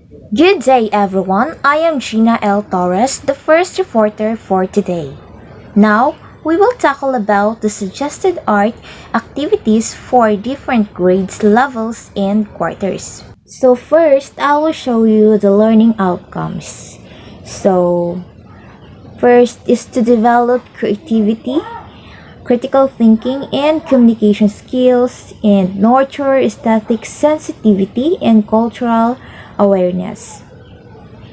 Good day, everyone. I am Gina L. Torres, the first reporter for today. Now, we will tackle about the suggested art activities for different grades, levels, and quarters. So first, I will show you the learning outcomes. So, first is to develop creativity, critical thinking, and communication skills, and nurture aesthetic sensitivity and cultural awareness.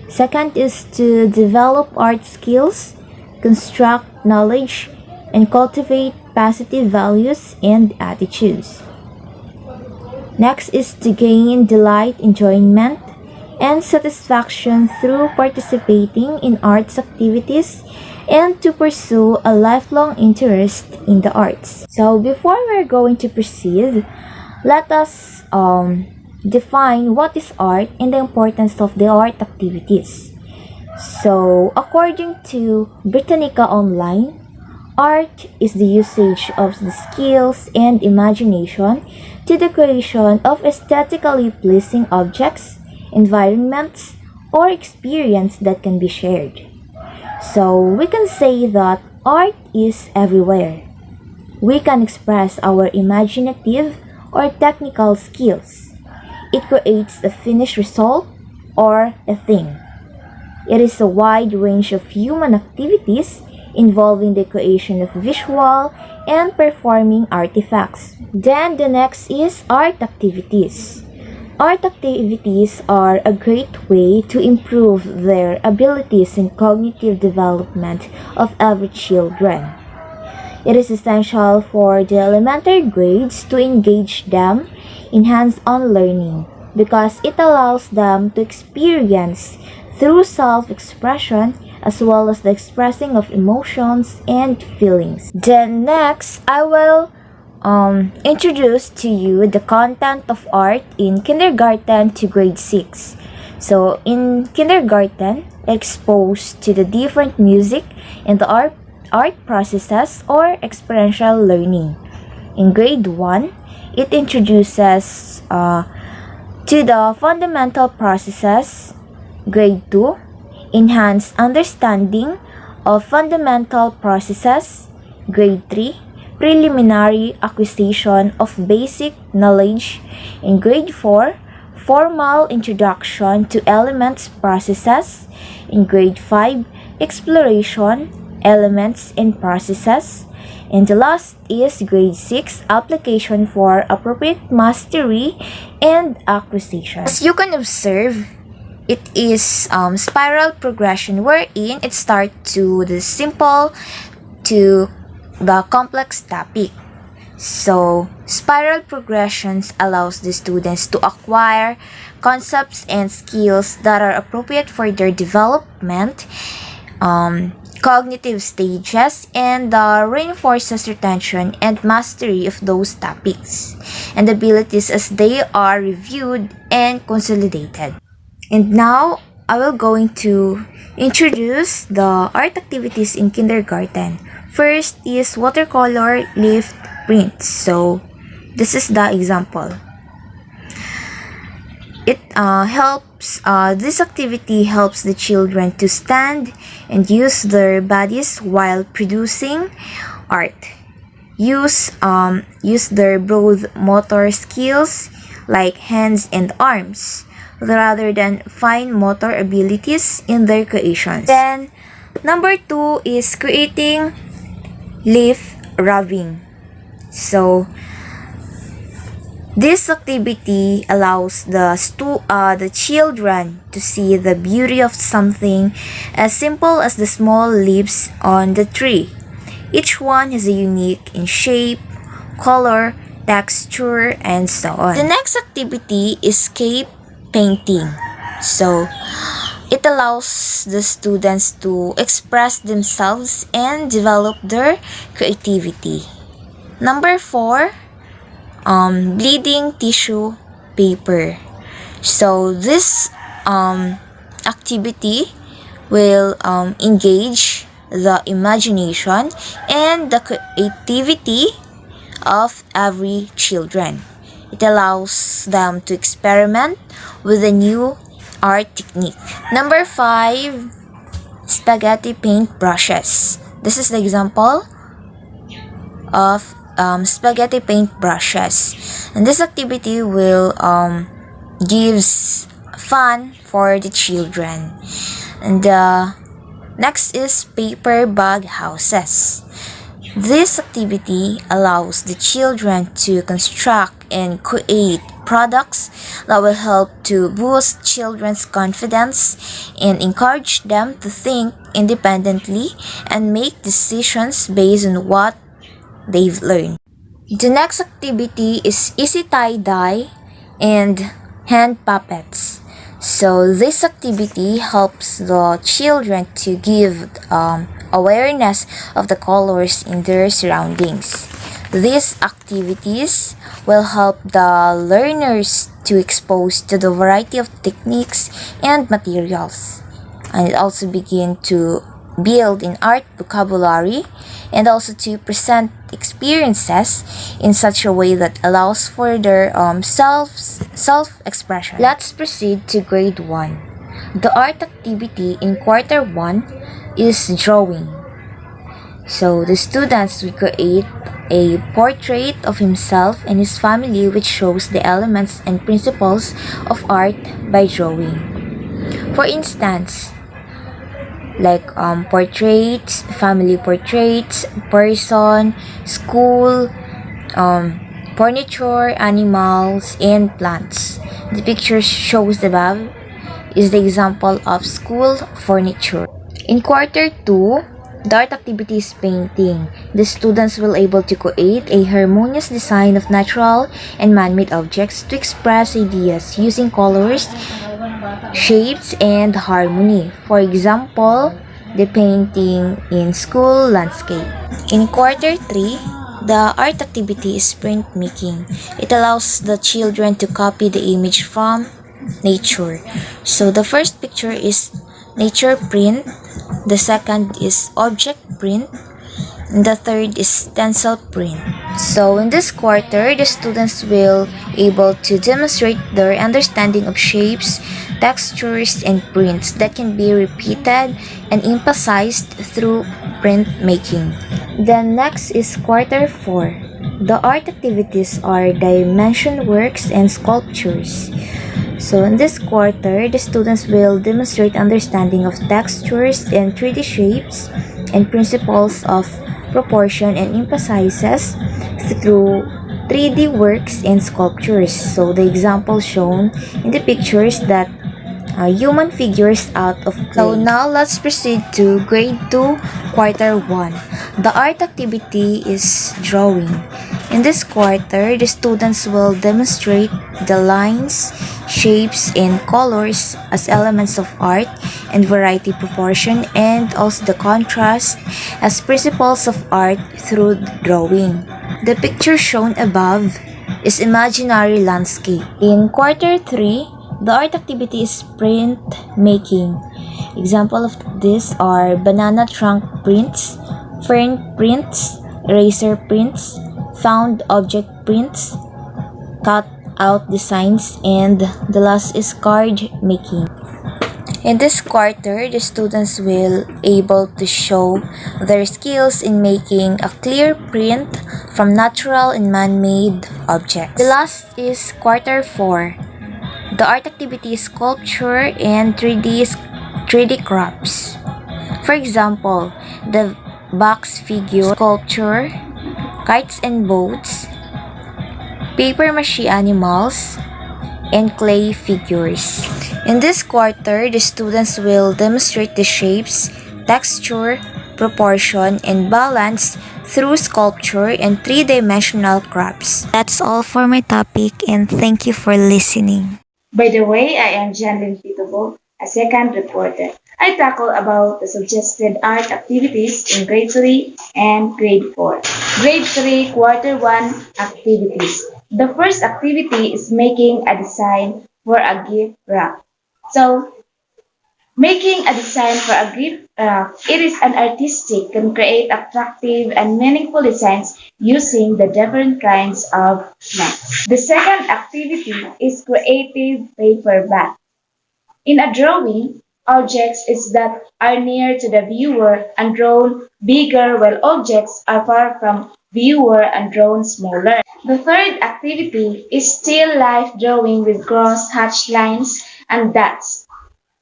Second is to develop art skills, construct knowledge, and cultivate positive values and attitudes. Next is to gain delight, enjoyment, and satisfaction through participating in arts activities and to pursue a lifelong interest in the arts. So before we're going to proceed, let us define what is art and the importance of the art activities. So according to Britannica Online, art is the usage of the skills and imagination to the creation of aesthetically pleasing objects, environments, or experience that can be shared. So we can say that art is everywhere. We can express our imaginative or technical skills. It creates a finished result or a thing. It is a wide range of human activities involving the creation of visual and performing artifacts. Then the next is art activities. Art activities are a great way to improve their abilities and cognitive development of every children. It is essential for the elementary grades to engage them in hands-on learning because it allows them to experience through self-expression as well as the expressing of emotions and feelings. Then next, I will introduce to you the content of art in kindergarten to grade 6. So in kindergarten, exposed to the different music and the art processes or experiential learning. In grade 1, it introduces to the fundamental processes. Grade 2, enhanced understanding of fundamental processes. Grade 3, preliminary acquisition of basic knowledge. In grade 4, formal introduction to elements processes. In grade 5, exploration, elements and processes. And the last is grade 6, application for appropriate mastery and acquisition. As you can observe, it is spiral progression wherein it starts to the simple to the complex topic. So, spiral progressions allows the students to acquire concepts and skills that are appropriate for their development, cognitive stages, and reinforces retention and mastery of those topics and abilities as they are reviewed and consolidated. And now, I will going to introduce the art activities in kindergarten. First is watercolor leaf prints. So, this is the example. It helps, this activity helps the children to stand and use their bodies while producing art. Use their broad motor skills like hands and arms rather than fine motor abilities in their creations. Then, number 2 is creating leaf rubbing. So, this activity allows the children to see the beauty of something as simple as the small leaves on the tree. Each one is unique in shape, color, texture, and so on. The next activity is cave painting. So, it allows the students to express themselves and develop their creativity. Number 4, bleeding tissue paper. So, this activity will engage the imagination and the creativity of every children. It allows them to experiment with the new art technique. Number 5, spaghetti paint brushes. This is the example of spaghetti paint brushes, and this activity will gives fun for the children. And next is paper bag houses. This activity allows the children to construct and create products that will help to boost children's confidence and encourage them to think independently and make decisions based on what they've learned. The next activity is easy tie-dye and hand puppets. So this activity helps the children to give awareness of the colors in their surroundings. These activities will help the learners to expose to the variety of techniques and materials, and it also begin to build in art vocabulary and also to present experiences in such a way that allows for their self-expression. Let's proceed to grade 1. The art activity in quarter 1 is drawing. So the students will create a portrait of himself and his family, which shows the elements and principles of art by drawing. For instance, like portraits, family portraits, person, school, furniture, animals, and plants. The picture shows above is the example of school furniture. In quarter 2, the art activity is painting. The students will able to create a harmonious design of natural and man-made objects to express ideas using colors, shapes, and harmony. For example, the painting in school landscape. In quarter 3, the art activity is printmaking. It allows the children to copy the image from nature. So the first picture is nature print, the second is object print, and the third is stencil print. So in this quarter, the students will able to demonstrate their understanding of shapes, textures, and prints that can be repeated and emphasized through printmaking. Then next is quarter 4. The art activities are dimension works and sculptures. So in this quarter, the students will demonstrate understanding of textures and 3D shapes and principles of proportion and emphasizes through 3D works and sculptures. So the example shown in the pictures that human figures out of clay. So now let's proceed to grade 2, quarter 1. The art activity is drawing. In this quarter, the students will demonstrate the lines, shapes, and colors as elements of art and variety proportion, and also the contrast as principles of art through drawing. The picture shown above is imaginary landscape. In quarter 3, the art activity is print making. Example of this are banana trunk prints, fern prints, eraser prints, found object prints, cut out designs, and the last is card making. In this quarter, the students will able to show their skills in making a clear print from natural and man-made objects. The last is quarter 4. The art activity is sculpture and 3D crafts. For example, the box figure sculpture, kites and boats, paper mache animals, and clay figures. In this quarter, the students will demonstrate the shapes, texture, proportion, and balance through sculpture and 3-dimensional crafts. That's all for my topic, and thank you for listening. By the way, I am Janlyn Pitabo, a second reporter. I tackle about the suggested art activities in grade 3 and grade 4. Grade 3, quarter 1 activities. The first activity is making a design for a gift wrap. So, making a design for a gift wrap, it is an artistic can create attractive and meaningful designs using the different kinds of mats. The second activity is creative paper bag. In a drawing, objects is that are near to the viewer and drawn bigger while objects are far from viewer and drawn smaller. The third activity is still life drawing with cross-hatched lines and dots.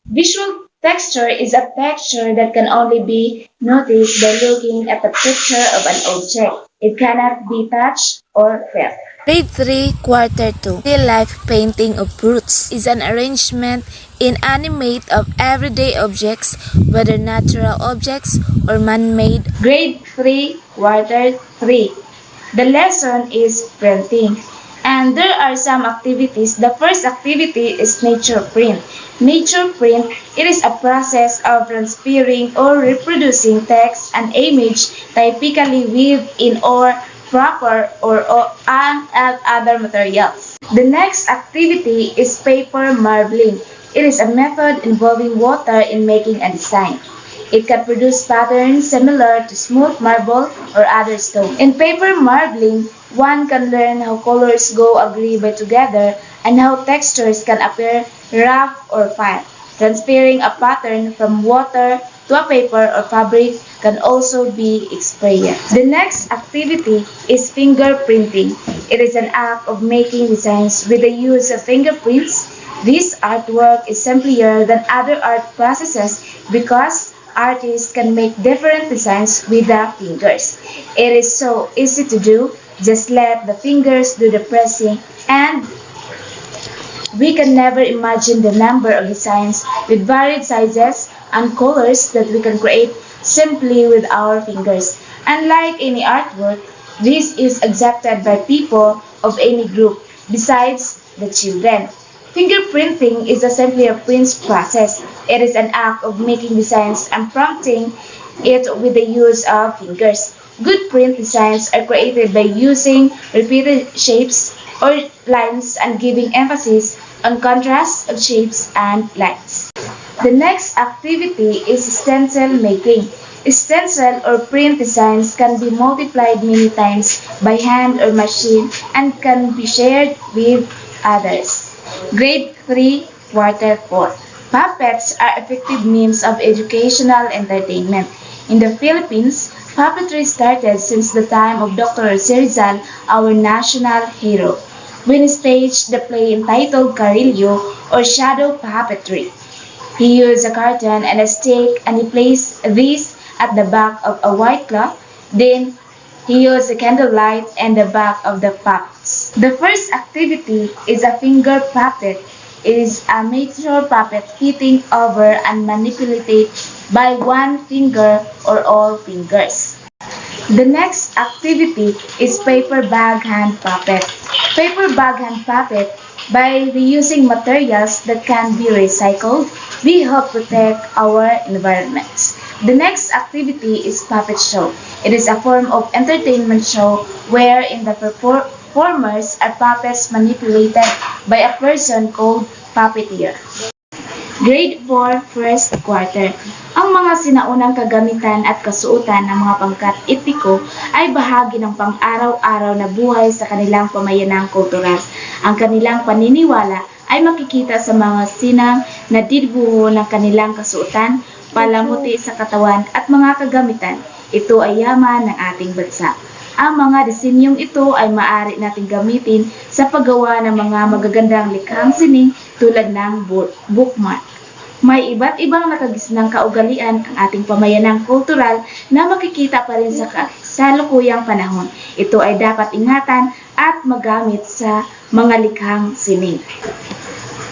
Visual texture is a texture that can only be noticed by looking at the picture of an object. It cannot be touched or felt. Grade 3, Quarter 2. Still life painting of fruits is an arrangement in animate of everyday objects, whether natural objects or man-made. Grade 3, Quarter 3. The lesson is printing. And there are some activities. The first activity is nature print. Nature print, it is a process of transferring or reproducing text and image typically with in or proper or and other materials. The next activity is paper marbling. It is a method involving water in making a design. It can produce patterns similar to smooth marble or other stone. In paper marbling, one can learn how colors go agree by together and how textures can appear rough or fine. Transferring a pattern from water to a paper or fabric can also be experienced. The next activity is fingerprinting. It is an act of making designs with the use of fingerprints. This artwork is simpler than other art processes because artists can make different designs with the fingers. It is so easy to do. Just let the fingers do the pressing and we can never imagine the number of designs with varied sizes and colors that we can create simply with our fingers. Unlike any artwork, this is accepted by people of any group besides the children. Fingerprinting is simply a print process. It is an act of making designs and prompting it with the use of fingers. Good print designs are created by using repeated shapes or lines and giving emphasis on contrast of shapes and lines. The next activity is stencil making. Stencil or print designs can be multiplied many times by hand or machine and can be shared with others. Grade 3, Quarter 4. Puppets are effective means of educational entertainment. In the Philippines, puppetry started since the time of Dr. Rizal, our national hero, when he staged the play entitled Carillo or Shadow Puppetry. He used a carton and a stick and he placed these at the back of a white cloth. Then he used a candlelight and the back of the puppets. The first activity is a finger puppet. It is a miniature puppet fitting over and manipulated by one finger or all fingers. The next activity is paper bag hand puppet. Paper bag hand puppet, by reusing materials that can be recycled, we help protect our environment. The next activity is puppet show. It is a form of entertainment show wherein the performers are puppets manipulated by a person called puppeteer. Grade 4, First Quarter. Ang mga sinaunang kagamitan at kasuotan ng mga pangkat etiko ay bahagi ng pang-araw-araw na buhay sa kanilang pamayanang kultural. Ang kanilang paniniwala ay makikita sa mga sinang na dibuho ng kanilang kasuotan, palamuti sa katawan at mga kagamitan. Ito ay yaman ng ating bansa. Ang mga disenyong ito ay maaari nating gamitin sa paggawa ng mga magagandang likhang sining tulad ng bookmark. May iba't ibang nakagisnang kaugalian ang ating pamayanang kultural na makikita pa rin sa kasalukuyang panahon. Ito ay dapat ingatan at magamit sa mga likhang sining.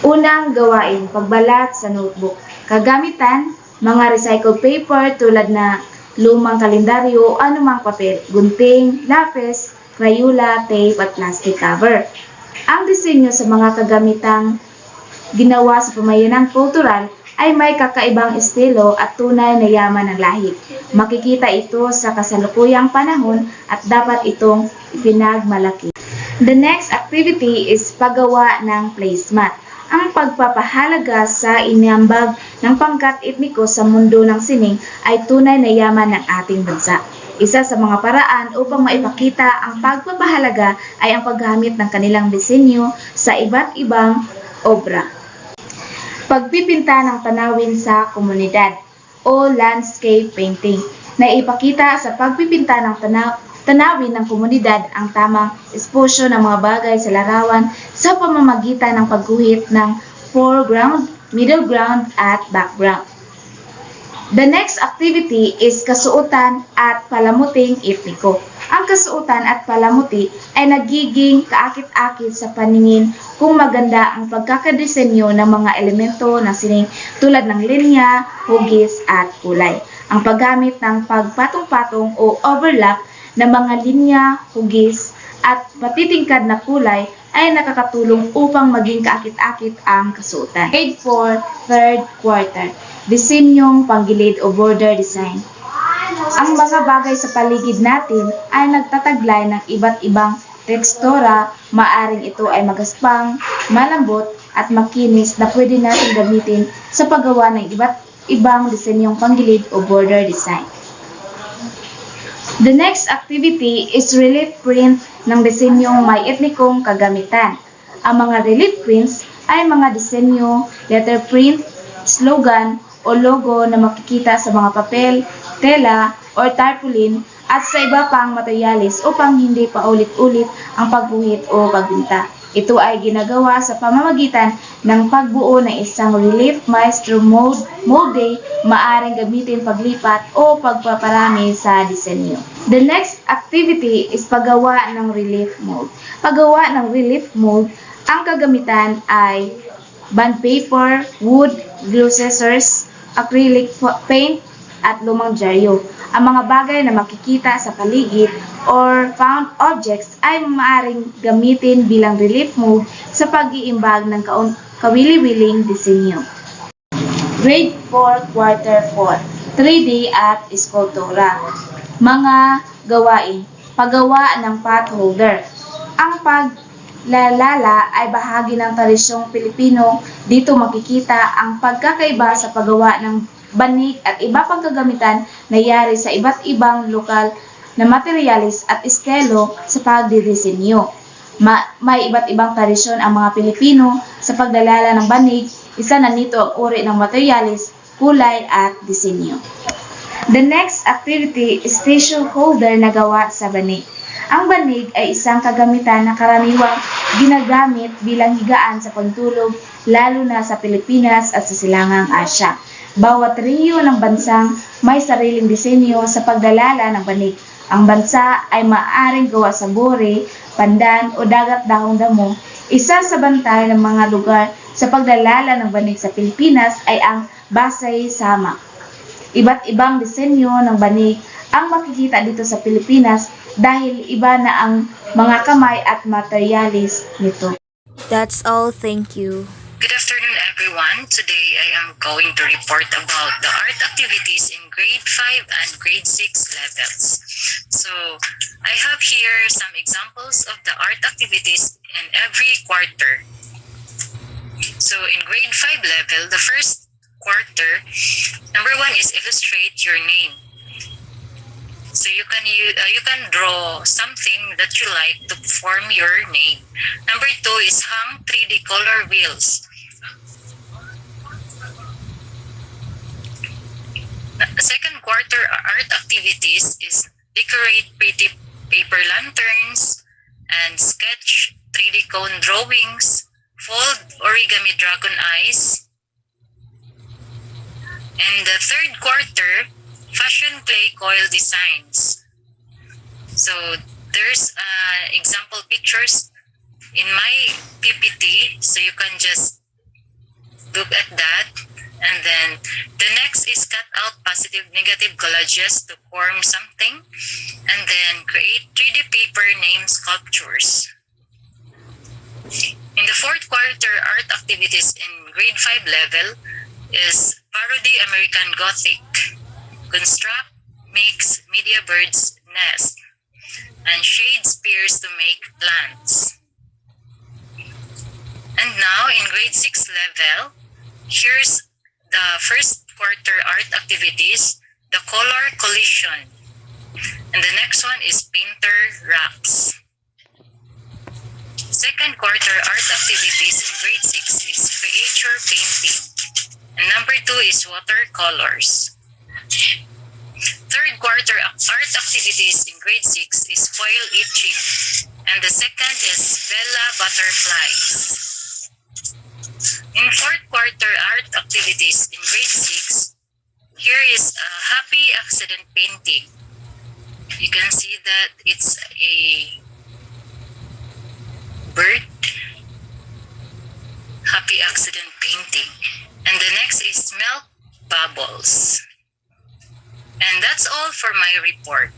Unang gawain, pagbalat sa notebook. Kagamitan, mga recycled paper tulad na lumang kalendaryo o anumang papel, gunting, lapis, Crayola, tape at plastic cover. Ang disenyo sa mga kagamitang ginawa sa pamayanang kultural ay may kakaibang estilo at tunay na yaman ng lahi. Makikita ito sa kasalukuyang panahon at dapat itong ipinagmalaki. The next activity is paggawa ng placemat. Ang pagpapahalaga sa inambag ng pangkat etniko sa mundo ng sining ay tunay na yaman ng ating bansa. Isa sa mga paraan upang maipakita ang pagpapahalaga ay ang paggamit ng kanilang disenyo sa iba't ibang obra. Pagpipinta ng tanawin sa komunidad o landscape painting na ipakita sa pagpipinta ng tanawin ng komunidad ang tamang eksposyo ng mga bagay sa larawan sa pamamagitan ng pagguhit ng foreground, middle ground at background. The next activity is kasuotan at palamuting etniko. Ang kasuotan at palamuti ay nagiging kaakit-akit sa paningin kung maganda ang pagkakadesenyo ng mga elemento ng sining tulad ng linya, hugis at kulay. Ang paggamit ng pagpatong-patong o overlap ng mga linya, hugis at matitingkad na kulay ay nakakatulong upang maging kaakit-akit ang kasuotan. Grade 4, third quarter. Disenyong panggilid o border design. Ang mga bagay sa paligid natin ay nagtataglay ng iba't ibang tekstura. Maaring ito ay magaspang, malambot at makinis na pwede natin gamitin sa paggawa ng iba't ibang disenyong panggilid o border design. The next activity is relief print ng disenyong may etnikong kagamitan. Ang mga relief prints ay mga disenyo, letter print, slogan, o logo na makikita sa mga papel, tela, o tarpaulin at sa iba pang materyales upang hindi pa ulit-ulit ang pagguhit o pagbinta. Ito ay ginagawa sa pamamagitan ng pagbuo ng isang relief maestro molde, maaring gamitin paglipat o pagpaparami sa disenyo. The next activity is paggawa ng relief mold. Paggawa ng relief mold, ang kagamitan ay bond paper, wood, glue scissors, acrylic paint, at lumang dyaryo. Ang mga bagay na makikita sa paligid or found objects ay maaaring gamitin bilang relief mold sa pag-iimbag ng kawili-wiling disenyo. Grade 4, quarter 4, 3D at eskultura. Mga gawain. Paggawa ng pot holder. Ang paglalala ay bahagi ng tradisyong Pilipino. Dito makikita ang pagkakaiba sa paggawa ng banig at iba pang kagamitan na yari sa iba't ibang lokal na materyales at estilo sa pagdidisenyo. May iba't ibang tradisyon ang mga Pilipino sa paglalala ng banig. Isa na nito ang uri ng materyales, kulay at disenyo. The next activity is tissue holder na gawa sa banig. Ang banig ay isang kagamitan na karaniwang ginagamit bilang higaan sa pagtulog, lalo na sa Pilipinas at sa Silangang Asya. Bawat rehiyon ng bansang may sariling disenyo sa pagdalala ng banig. Ang bansa ay maaaring gawa sa bore, pandan o dagat dahong damo. Isa sa bantay ng mga lugar sa pagdalala ng banig sa Pilipinas ay ang Basay Samak. Iba't ibang disenyo ng banig ang makikita dito sa Pilipinas dahil iba na ang mga kamay at materyales nito. That's all, thank you. Good afternoon, everyone. Today I am going to report about the art activities in grade 5 and grade 6 levels. So, I have here some examples of the art activities in every quarter. So, in grade 5 level, the first quarter, number 1 is illustrate your name. So you can draw something that you like to form your name. Number 2 is hang 3D color wheels. The second quarter art activities is decorate pretty paper lanterns and sketch 3D cone drawings, fold origami dragon eyes. And the third quarter, fashion clay coil designs. So there's example pictures in my PPT, so you can just look at that. And then the next is cut out positive negative collages to form something, and then create 3D paper name sculptures. In the fourth quarter, art activities in grade 5 level is parody American Gothic, construct, mix media bird's nest, and shade spears to make plants. And now in grade 6 level, here's the first quarter art activities, the color collision. And the next one is painter racks. Second quarter art activities in grade 6 is create your painting. And number 2 is watercolors. Third quarter art activities in grade 6 is foil etching. And the second is Bella butterflies. In fourth quarter art activities in grade 6, here is a happy accident painting. You can see that it's a bird. Happy accident painting. And the next is milk bubbles. And that's all for my report.